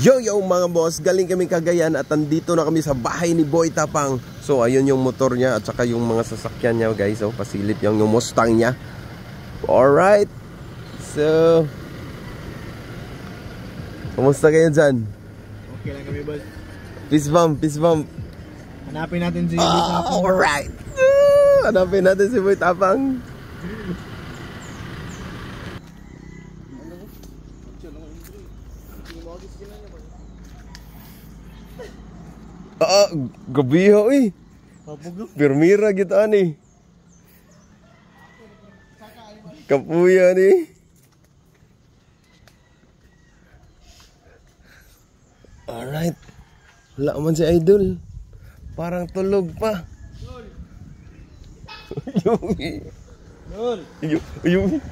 Yo mga boss, galing kami Cagayan at andito na kami sa bahay ni Boy Tapang. So ayun yung motor niya at saka yung mga sasakyan niya guys. So pasilip yung Mustang niya. Alright. So kumusta kayo dyan? Okay lang kami boss. Peace bump. Hanapin natin si Boy Tapang. Alright. Hanapin natin si Boy Tapang. Gabiho eh. Permira gitu ani. Kapuya ni. Alright. Wala man si Idol. Parang tulog pa. Yung.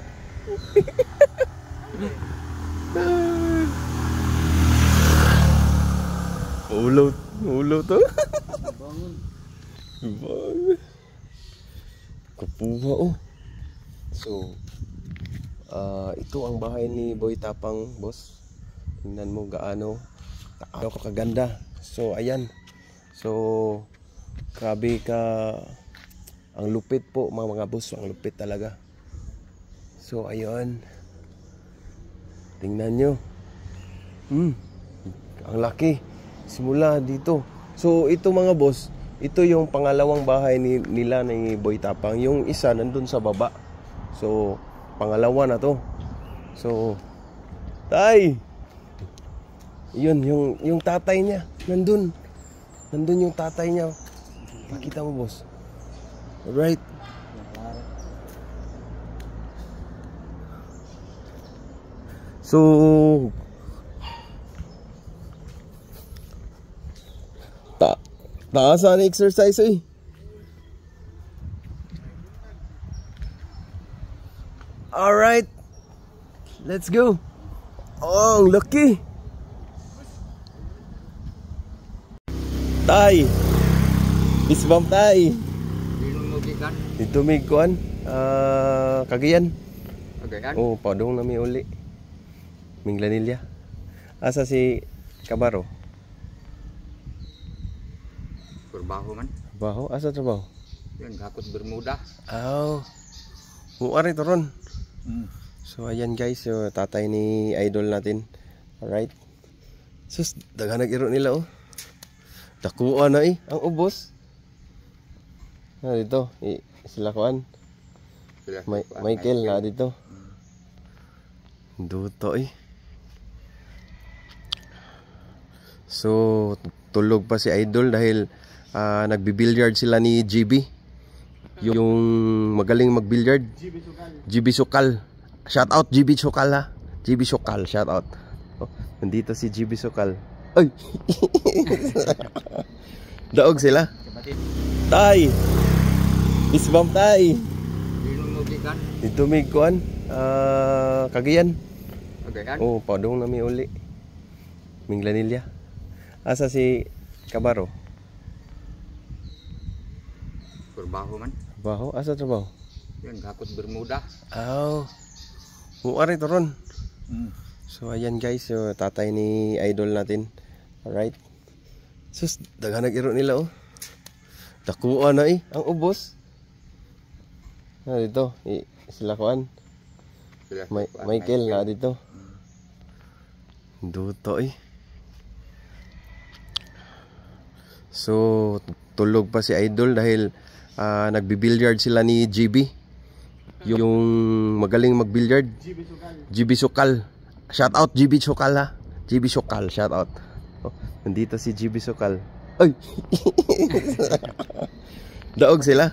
Ulo to. Bangun. Kapuha oh. So, ito ang bahay ni Boy Tapang, boss. Tingnan mo gaano kaganda. So, ayan. So, grabe ka. Ang lupit po mga boss, ang lupit talaga. So, ayun. Tingnan nyo. Ang laki. Simula dito. So ito mga boss, ito yung pangalawang bahay nila ni Boy Tapang. Yung isa nandun sa baba. So pangalawa na to. So tay. Yun yung tatay niya nandun. Nandun yung tatay niya. Makita mo boss. Alright. So taasan exercise eh. Alright. Let's go. Oh, lucky. Tay. Peace bump tay. Dito may kuan. Cagayan. Cagayan? Oh, padong na may uli. Minglanilya. Asa si Kabaro? Trabaho man. Trabaho? Asa trabaho? Yan, gakot Bermuda. Muari to ron. So ayan guys, so tatay ni idol natin. Alright. Sus, daghan nag-iro nila oh. Dakuan na eh, ang ubos. Dito, sila kuan. Michael na dito. Duto eh. So tulog pa si idol dahil nagbi-billiard sila ni GB. Yung magaling mag-billiard. GB Sukal. Shout out GB Sukal ha. GB Sukal, shout out. Oh, nandito si GB Sukal. Ay. Daog sila. Tay. Peace bump tay. Dito may kuan. Cagayan. Cagayan? Oh, padong na may uli. Minglanilya. Asa si Kabaro? Trabaho man. Trabaho? Asa trabaho? Yan, gakot Bermuda. Muari to ron. So ayan guys, so tatay ni idol natin. Alright. Sus, daghan nag-iro nila oh. Dakuan na eh, ang ubos. Dito, sila kuan. Michael na dito. Duto eh. So tulog pa si idol dahil nagbi-billiard sila ni GB. Yung magaling mag-billiard. GB Sukal. Shout out GB Sukal ha. GB Sukal, shout out. Oh, nandito si GB Sukal. Ay. Daog sila.